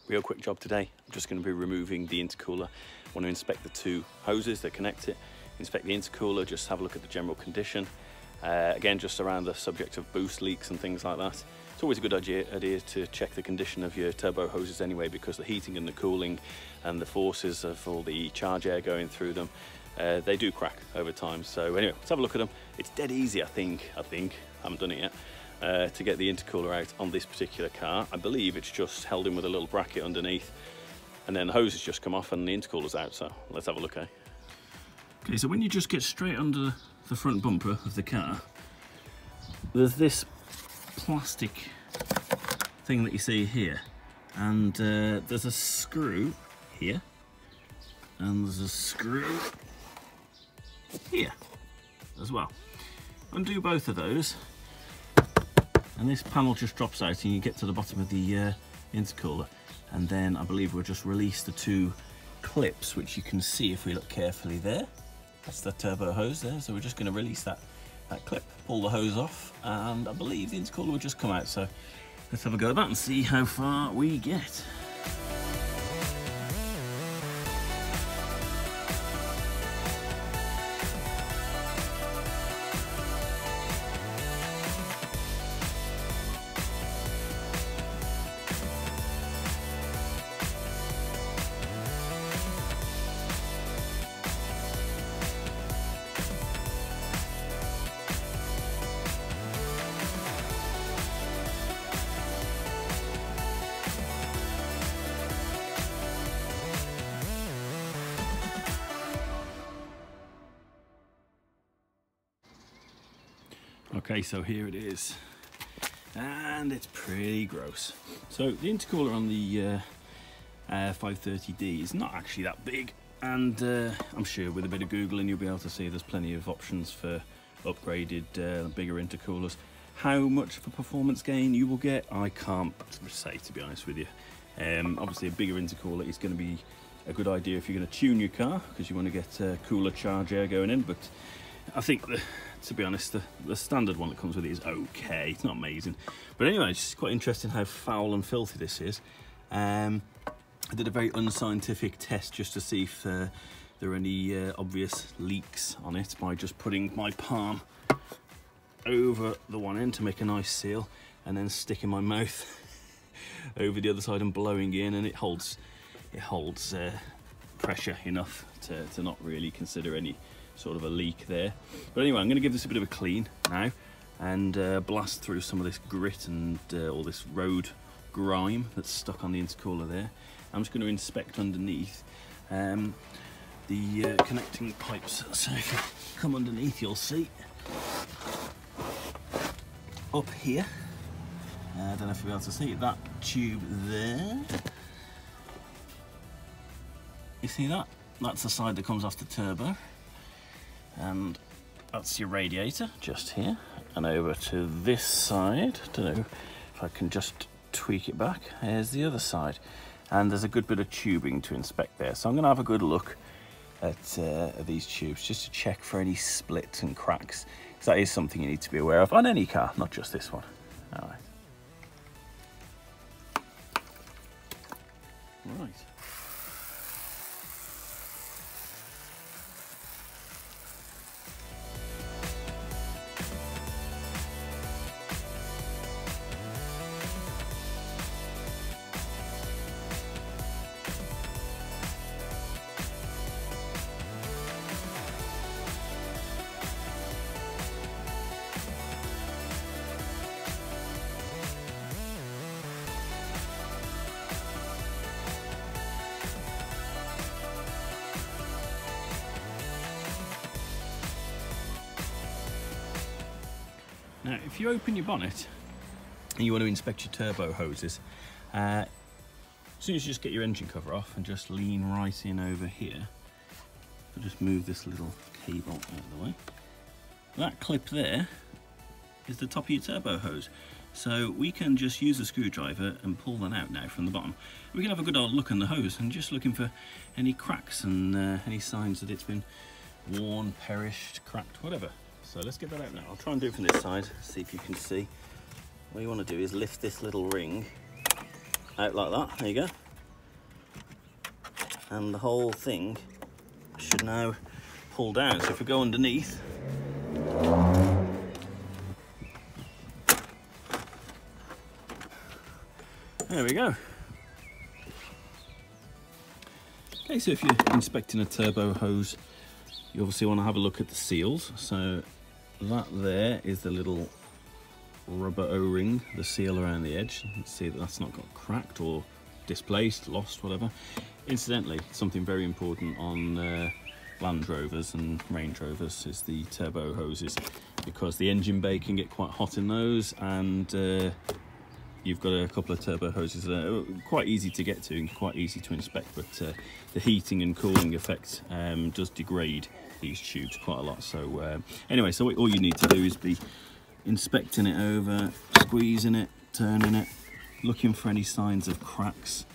Real quick job today. I'm just going to be removing the intercooler. I want to inspect the two hoses that connect it, inspect the intercooler, just have a look at the general condition. Again, just around the subject of boost leaks and things like that. It's always a good idea to check the condition of your turbo hoses anyway, because the heating and the cooling and the forces of all the charge air going through them, they do crack over time. So anyway, let's have a look at them. It's dead easy, I think, I haven't done it yet, to get the intercooler out on this particular car. I believe it's just held in with a little bracket underneath, and then the hoses just come off and the intercooler's out. So let's have a look, eh? Okay, so when you just get straight under the front bumper of the car, there's this plastic thing that you see here, and there's a screw here, and there's a screw here as well. Undo both of those, and this panel just drops out and you get to the bottom of the intercooler, and then I believe we'll just release the two clips, which you can see if we look carefully there. That's the turbo hose there, so we're just going to release that clip, pull the hose off, and I believe the intercooler will just come out. So let's have a go at that and see how far we get. Okay, so here it is, and it's pretty gross. So the intercooler on the 530D is not actually that big, and I'm sure with a bit of Googling you'll be able to see there's plenty of options for upgraded, bigger intercoolers. How much of a performance gain you will get, I can't say, to be honest with you. Obviously a bigger intercooler is going to be a good idea if you're going to tune your car, because you want to get cooler charge air going in, but I think to be honest, the standard one that comes with it is okay. It's not amazing, but anyway, it's just quite interesting how foul and filthy this is. I did a very unscientific test just to see if there are any obvious leaks on it by just putting my palm over the one end to make a nice seal, and then sticking my mouth over the other side and blowing in, and it holds pressure enough to not really consider any sort of a leak there. But anyway, I'm going to give this a bit of a clean now and blast through some of this grit and all this road grime that's stuck on the intercooler there. I'm just going to inspect underneath the connecting pipes. So if you come underneath, you'll see up here, I don't know if you'll be able to see that tube there. You see that? That's the side that comes off the turbo. And that's your radiator just here, and over to this side. Don't know if I can just tweak it back. Here's the other side, and there's a good bit of tubing to inspect there, so I'm going to have a good look at these tubes just to check for any splits and cracks, because that is something you need to be aware of on any car, not just this one. All right. Now, if you open your bonnet and you want to inspect your turbo hoses, as soon as you just get your engine cover off and just lean right in over here, I'll just move this little cable out of the way. That clip there is the top of your turbo hose. So we can just use a screwdriver and pull that out now from the bottom. We can have a good old look in the hose and just looking for any cracks and any signs that it's been worn, perished, cracked, whatever. So let's get that out now. I'll try and do it from this side, see if you can see. What you want to do is lift this little ring out like that. There you go. and the whole thing should now pull down. So if we go underneath, there we go. Okay, so if you're inspecting a turbo hose, you obviously want to have a look at the seals. So that there is the little rubber O-ring, the seal around the edge. You can see that that's not got cracked or displaced, lost, whatever. Incidentally, something very important on Land Rovers and Range Rovers is the turbo hoses, because the engine bay can get quite hot in those, and you've got a couple of turbo hoses that are quite easy to get to and quite easy to inspect, but the heating and cooling effect does degrade these tubes quite a lot. So anyway, so all you need to do is be inspecting it over, squeezing it, turning it, looking for any signs of cracks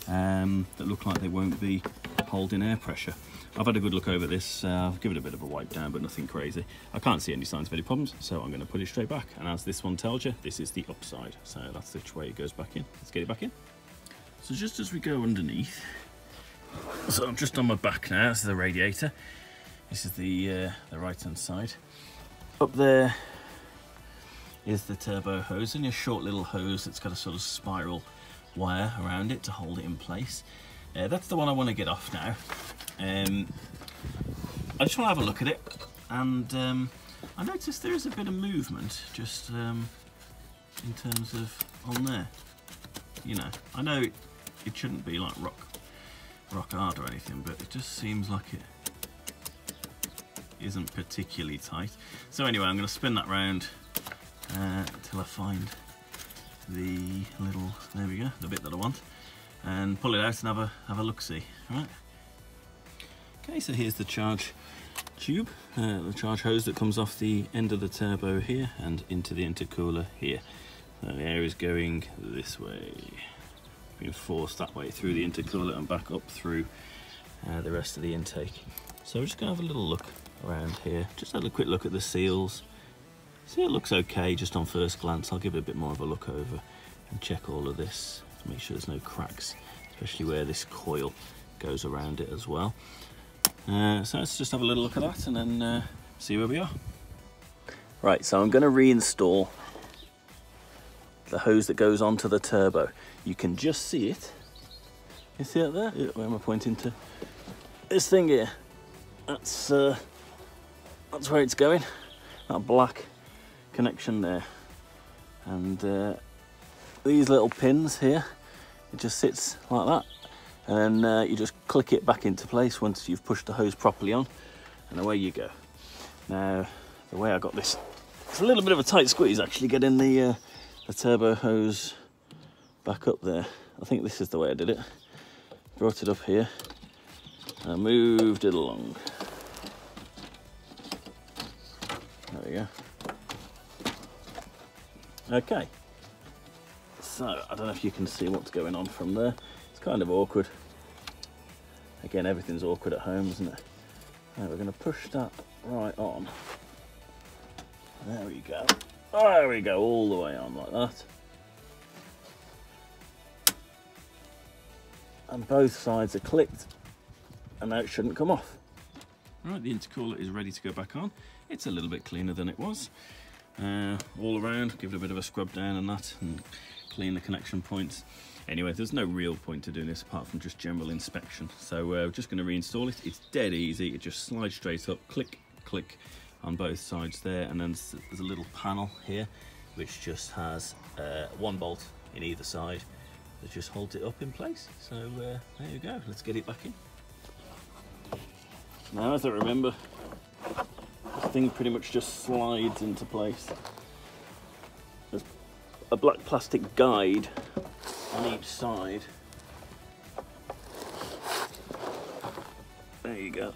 that look like they won't be holding air pressure. I've had a good look over this, I've given it a bit of a wipe down, but nothing crazy. I can't see any signs of any problems, so I'm going to put it straight back. And as this one tells you, this is the upside, so that's which way it goes back in. Let's get it back in. So just as we go underneath, so I'm just on my back now, this is the radiator. This is the right hand side. Up there is the turbo hose, and a short little hose that's got a sort of spiral wire around it to hold it in place. That's the one I want to get off now. I just want to have a look at it, and I noticed there is a bit of movement just in terms of on there. You know, I know it shouldn't be like rock hard or anything, but it just seems like it isn't particularly tight. So anyway, I'm going to spin that round until I find the little, there we go, the bit that I want, and pull it out and have a look-see. Right. Okay, so here's the charge tube, the charge hose that comes off the end of the turbo here and into the intercooler here. So the air is going this way, being forced that way through the intercooler and back up through the rest of the intake. So we're just going to have a little look around here, just have a quick look at the seals. See, it looks okay just on first glance. I'll give it a bit more of a look over and check all of this to make sure there's no cracks, especially where this coil goes around it as well. So let's just have a little look at that and then see where we are. Right, so I'm going to reinstall the hose that goes onto the turbo. You can just see it. You see it there? Where am I pointing to? This thing here. That's where it's going. That black connection there. And these little pins here, it just sits like that. And then you just click it back into place once you've pushed the hose properly on, and away you go. Now, the way I got this, it's a little bit of a tight squeeze actually getting the turbo hose back up there. I think this is the way I did it. Brought it up here and moved it along. There we go. Okay. So, I don't know if you can see what's going on from there. It's kind of awkward. Again, everything's awkward at home, isn't it? Now we're going to push that right on. There we go. There we go, all the way on like that. And both sides are clicked, and now it shouldn't come off. Right, the intercooler is ready to go back on. It's a little bit cleaner than it was. All around, give it a bit of a scrub down and that, and clean the connection points. Anyway, there's no real point to doing this apart from just general inspection. So we're just going to reinstall it. It's dead easy. It just slides straight up, click, click on both sides there, and then there's a little panel here which just has one bolt in either side that just holds it up in place. So there you go. Let's get it back in. Now, as I remember, this thing pretty much just slides into place. There's a black plastic guide on each side. There you go.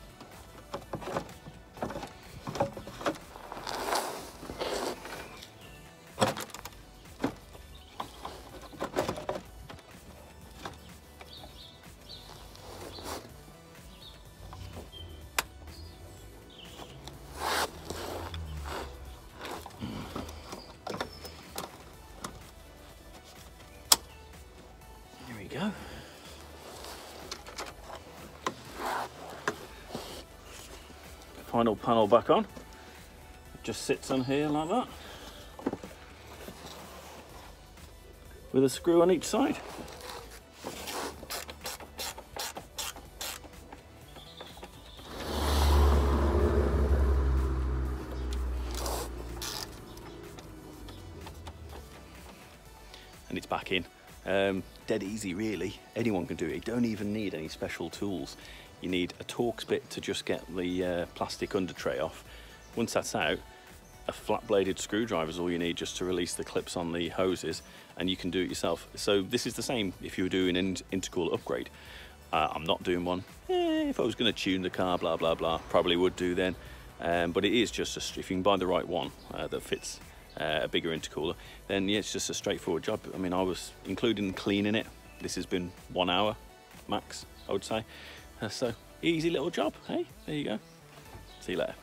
Go. final panel back on. It just sits on here like that, with a screw on each side. And it's back in. Dead easy really, anyone can do it. You don't even need any special tools. You need a Torx bit to just get the plastic under tray off. Once that's out, a flat bladed screwdriver is all you need just to release the clips on the hoses, and you can do it yourself. So this is the same if you were doing an intercooler upgrade. I'm not doing one. If I was going to tune the car, blah blah blah, probably would do then. But it is just if you can buy the right one that fits a bigger intercooler, then yeah, it's just a straightforward job. I mean, I was including cleaning it. This has been 1 hour max, I would say. So easy little job. Hey, there you go. See you later.